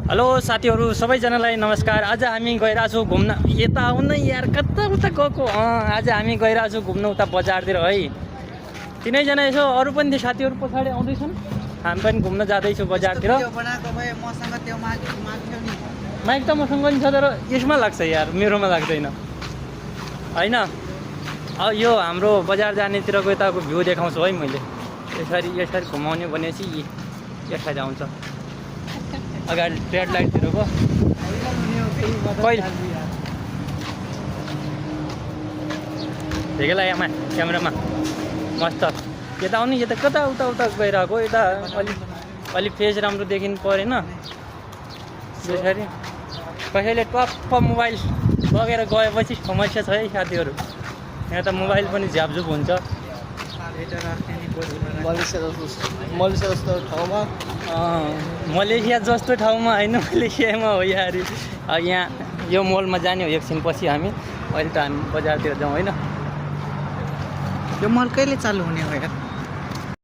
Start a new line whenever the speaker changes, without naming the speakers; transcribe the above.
Hello साथीहरू सबैजनालाई नमस्कार। आज हामी गइरहेको छौँ घुम्न। यता आउन यार, कता उता गएको। आज हामी गइरहेको छौँ घुम्न उता बजारतिर है। तिनैजना यसो अरू पनि थियो साथीहरू पछाडि आउँदैछन्। हामी पनि घुम्न जाँदैछौँ बजारतिर। माइक त मसँग नि छ, तर यसमा लाग्छ यार, मेरोमा लाग्दैन होइन। अब यो हाम्रो बजार जानेतिरको यताको भ्यू देखाउँछु है मैले। यसरी घुमाउने भनेपछि यसरी आउँछ अगाडि रेड लाइटतिरको कहिले भेगेला यहाँ क्यामेरामा मस्त। यता आउनु, यता कता उता उता गइरहेको। यता अलि फेस राम्रो देखिनु परेन यसरी। कसैले टप्प मोबाइल बगेर गएपछि समस्या छ है साथीहरू। यहाँ त मोबाइल पनि झ्यापझुप हुन्छ। मलेसिया जस्तो ठाउँमा होइन, मलेसियामा हो यार। यहाँ यो मलमा जाने हो एकछिन पछि हामी। अहिले त हामी बजारतिर जाउँ होइन।
यो मल कहिले चालु हुने हो यार?